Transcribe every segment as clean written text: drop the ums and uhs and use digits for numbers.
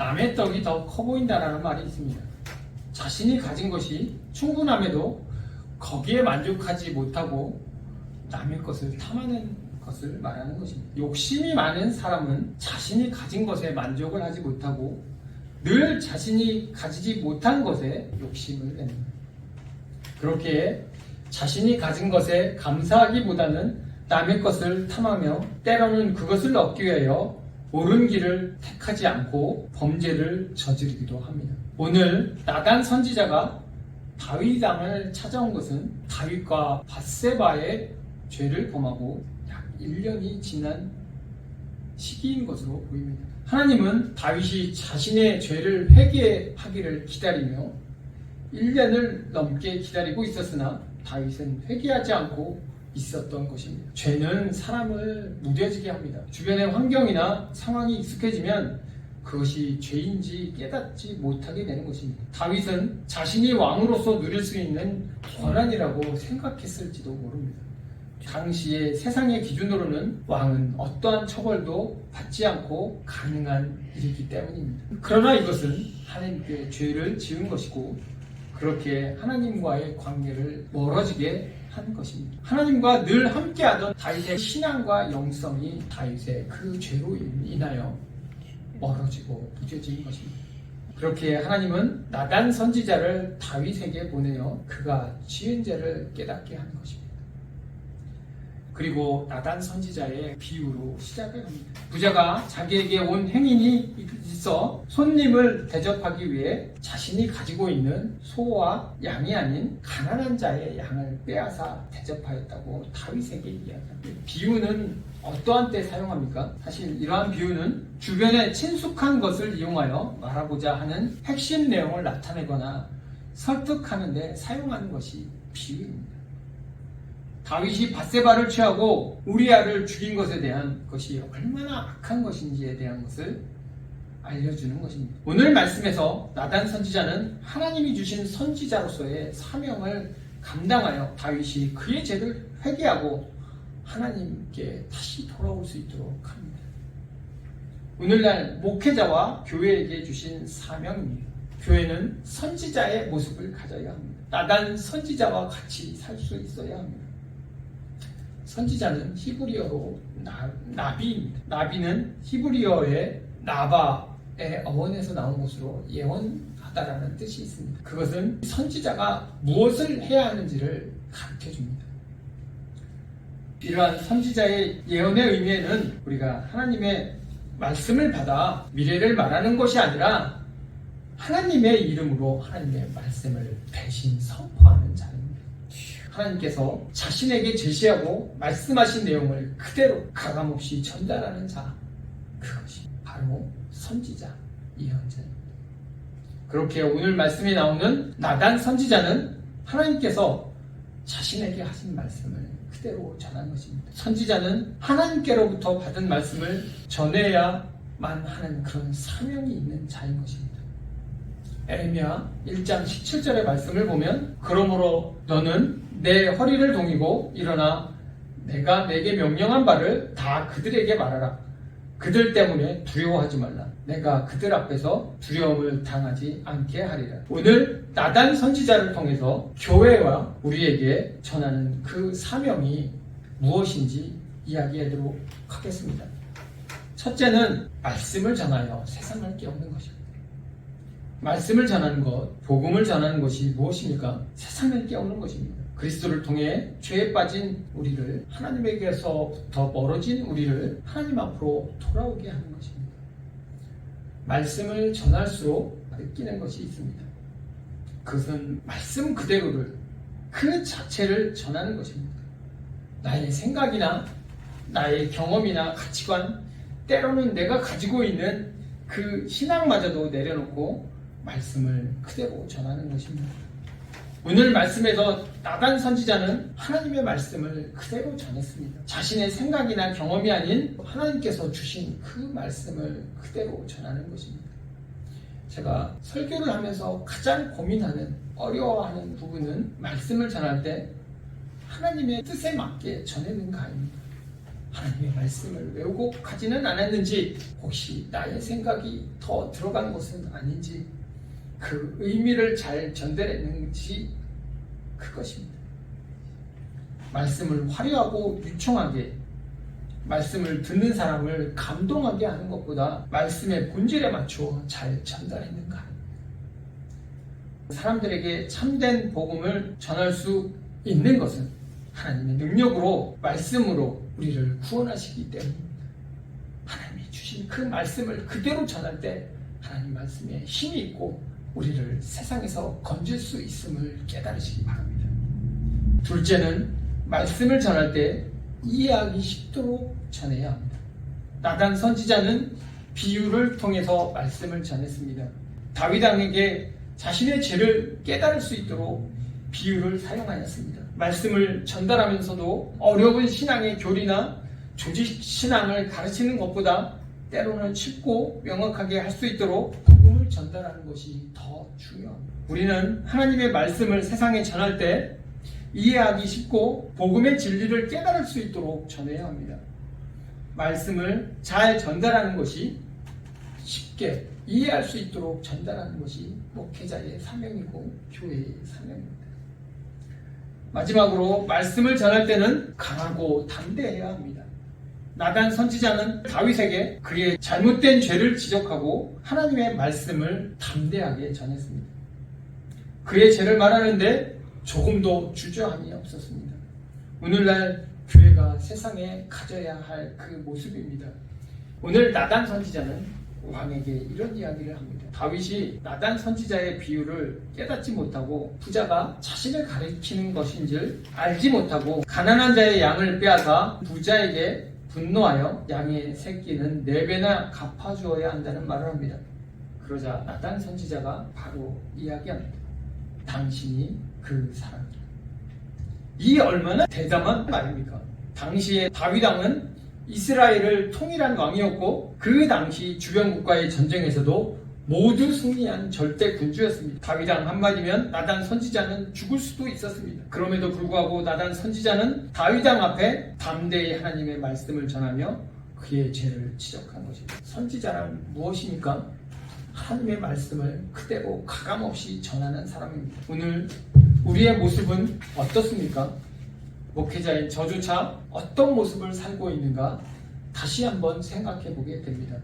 남의 떡이 더 커 보인다라는 말이 있습니다. 자신이 가진 것이 충분함에도 거기에 만족하지 못하고 남의 것을 탐하는 것을 말하는 것입니다. 욕심이 많은 사람은 자신이 가진 것에 만족을 하지 못하고 늘 자신이 가지지 못한 것에 욕심을 냅니다. 그렇게 자신이 가진 것에 감사하기보다는 남의 것을 탐하며 때로는 그것을 얻기 위하여 옳은 길을 택하지 않고 범죄를 저지르기도 합니다. 오늘 나단 선지자가 다윗 왕을 찾아온 것은 다윗과 밧세바의 죄를 범하고 약 1년이 지난 시기인 것으로 보입니다. 하나님은 다윗이 자신의 죄를 회개하기를 기다리며 1년을 넘게 기다리고 있었으나 다윗은 회개하지 않고 있었던 것입니다. 죄는 사람을 무뎌지게 합니다. 주변의 환경이나 상황이 익숙해지면 그것이 죄인지 깨닫지 못하게 되는 것입니다. 다윗은 자신이 왕으로서 누릴 수 있는 권한이라고 생각했을지도 모릅니다. 당시의 세상의 기준으로는 왕은 어떠한 처벌도 받지 않고 가능한 일이기 때문입니다. 그러나 이것은 하나님께 죄를 지은 것이고 그렇게 하나님과의 관계를 멀어지게 한 것입니다. 하나님과 늘 함께하던 다윗의 신앙과 영성이 다윗의 그 죄로 인하여 멀어지고 무뎌진 것입니다. 그렇게 하나님은 나단 선지자를 다윗에게 보내어 그가 지은 죄를 깨닫게 하는 것입니다. 그리고 나단 선지자의 비유로 시작을 합니다. 부자가 자기에게 온 행인이 있어 손님을 대접하기 위해 자신이 가지고 있는 소와 양이 아닌 가난한 자의 양을 빼앗아 대접하였다고 다윗에게 이야기합니다. 비유는 어떠한 때 사용합니까? 사실 이러한 비유는 주변에 친숙한 것을 이용하여 말하고자 하는 핵심 내용을 나타내거나 설득하는 데 사용하는 것이 비유입니다. 다윗이 밧세바를 취하고 우리아를 죽인 것에 대한 것이 얼마나 악한 것인지에 대한 것을 알려주는 것입니다. 오늘 말씀에서 나단 선지자는 하나님이 주신 선지자로서의 사명을 감당하여 다윗이 그의 죄를 회개하고 하나님께 다시 돌아올 수 있도록 합니다. 오늘날 목회자와 교회에게 주신 사명입니다. 교회는 선지자의 모습을 가져야 합니다. 나단 선지자와 같이 살 수 있어야 합니다. 선지자는 히브리어로 나비입니다. 나비는 히브리어의 나바의 어원에서 나온 것으로 예언하다라는 뜻이 있습니다. 그것은 선지자가 무엇을 해야 하는지를 가르쳐줍니다. 이러한 선지자의 예언의 의미에는 우리가 하나님의 말씀을 받아 미래를 말하는 것이 아니라 하나님의 이름으로 하나님의 말씀을 대신 선포하는 자입니다. 하나님께서 자신에게 제시하고 말씀하신 내용을 그대로 가감없이 전달하는 자, 그것이 바로 선지자, 예언자입니다. 그렇게 오늘 말씀에 나오는 나단 선지자는 하나님께서 자신에게 하신 말씀을 그대로 전한 것입니다. 선지자는 하나님께로부터 받은 말씀을 전해야만 하는 그런 사명이 있는 자인 것입니다. 에레미야 1장 17절의 말씀을 보면 그러므로 너는 내 허리를 동이고 일어나 내가 내게 명령한 바를 다 그들에게 말하라. 그들 때문에 두려워하지 말라. 내가 그들 앞에서 두려움을 당하지 않게 하리라. 오늘 나단 선지자를 통해서 교회와 우리에게 전하는 그 사명이 무엇인지 이야기하도록 하겠습니다. 첫째는 말씀을 전하여 세상을 깨우는 것입니다. 말씀을 전하는 것, 복음을 전하는 것이 무엇입니까? 세상을 깨우는 것입니다. 그리스도를 통해 죄에 빠진 우리를, 하나님에게서부터 멀어진 우리를 하나님 앞으로 돌아오게 하는 것입니다. 말씀을 전할수록 느끼는 것이 있습니다. 그것은 말씀 그대로를, 그 자체를 전하는 것입니다. 나의 생각이나 나의 경험이나 가치관, 때로는 내가 가지고 있는 그 신앙마저도 내려놓고 말씀을 그대로 전하는 것입니다. 오늘 말씀에서 나단 선지자는 하나님의 말씀을 그대로 전했습니다. 자신의 생각이나 경험이 아닌 하나님께서 주신 그 말씀을 그대로 전하는 것입니다. 제가 설교를 하면서 가장 고민하는, 어려워하는 부분은 말씀을 전할 때 하나님의 뜻에 맞게 전해는가입니다. 하나님의 말씀을 외우고 가지는 않았는지, 혹시 나의 생각이 더 들어간 것은 아닌지, 그 의미를 잘 전달했는지, 그것입니다. 말씀을 화려하고 유창하게, 말씀을 듣는 사람을 감동하게 하는 것보다 말씀의 본질에 맞춰 잘 전달했는가. 사람들에게 참된 복음을 전할 수 있는 것은 하나님의 능력으로, 말씀으로 우리를 구원하시기 때문입니다. 하나님이 주신 그 말씀을 그대로 전할 때 하나님 말씀에 힘이 있고 우리를 세상에서 건질 수 있음을 깨달으시기 바랍니다. 둘째는 말씀을 전할 때 이해하기 쉽도록 전해야 합니다. 나단 선지자는 비유를 통해서 말씀을 전했습니다. 다윗 왕에게 자신의 죄를 깨달을 수 있도록 비유를 사용하였습니다. 말씀을 전달하면서도 어려운 신앙의 교리나 조직 신앙을 가르치는 것보다 때로는 쉽고 명확하게 할 수 있도록 복음을 전달하는 것이 더 중요합니다. 우리는 하나님의 말씀을 세상에 전할 때 이해하기 쉽고 복음의 진리를 깨달을 수 있도록 전해야 합니다. 말씀을 잘 전달하는 것이, 쉽게 이해할 수 있도록 전달하는 것이 목회자의 사명이고 교회의 사명입니다. 마지막으로 말씀을 전할 때는 강하고 담대해야 합니다. 나단 선지자는 다윗에게 그의 잘못된 죄를 지적하고 하나님의 말씀을 담대하게 전했습니다. 그의 죄를 말하는데 조금도 주저함이 없었습니다. 오늘날 교회가 세상에 가져야 할 그 모습입니다. 오늘 나단 선지자는 왕에게 이런 이야기를 합니다. 다윗이 나단 선지자의 비유를 깨닫지 못하고 부자가 자신을 가리키는 것인지 알지 못하고 가난한 자의 양을 빼앗아 부자에게 분노하여 양의 새끼는 4배나 갚아주어야 한다는 말을 합니다. 그러자 나단 선지자가 바로 이야기합니다. 당신이 그 사람이다. 이 얼마나 대담한 말입니까? 당시에 다윗 왕은 이스라엘을 통일한 왕이었고 그 당시 주변 국가의 전쟁에서도 모두 승리한 절대 군주였습니다. 다윗 왕 한마디면 나단 선지자는 죽을 수도 있었습니다. 그럼에도 불구하고 나단 선지자는 다윗 왕 앞에 담대히 하나님의 말씀을 전하며 그의 죄를 지적한 것입니다. 선지자란 무엇입니까? 하나님의 말씀을 그대로 가감없이 전하는 사람입니다. 오늘 우리의 모습은 어떻습니까? 목회자인 저조차 어떤 모습을 살고 있는가 다시 한번 생각해 보게 됩니다.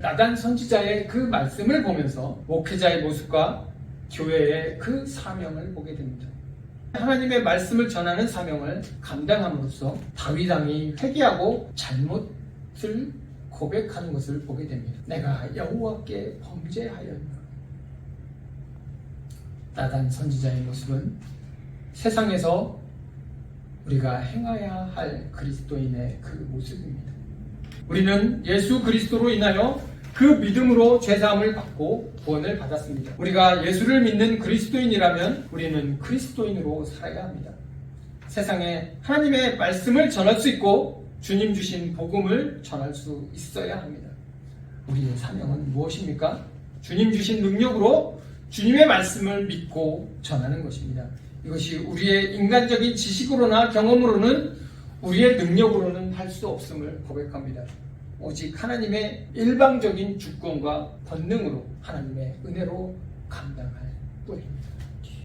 나단 선지자의 그 말씀을 보면서 목회자의 모습과 교회의 그 사명을 보게 됩니다. 하나님의 말씀을 전하는 사명을 감당함으로써 다윗 왕이 회개하고 잘못을 고백하는 것을 보게 됩니다. 내가 여호와께 범죄하였노라. 나단 선지자의 모습은 세상에서 우리가 행해야 할 그리스도인의 그 모습입니다. 우리는 예수 그리스도로 인하여 그 믿음으로 죄사함을 받고 구원을 받았습니다. 우리가 예수를 믿는 그리스도인이라면 우리는 그리스도인으로 살아야 합니다. 세상에 하나님의 말씀을 전할 수 있고 주님 주신 복음을 전할 수 있어야 합니다. 우리의 사명은 무엇입니까? 주님 주신 능력으로 주님의 말씀을 믿고 전하는 것입니다. 이것이 우리의 인간적인 지식으로나 경험으로는, 우리의 능력으로는 할 수 없음을 고백합니다. 오직 하나님의 일방적인 주권과 권능으로, 하나님의 은혜로 감당할 뿐입니다.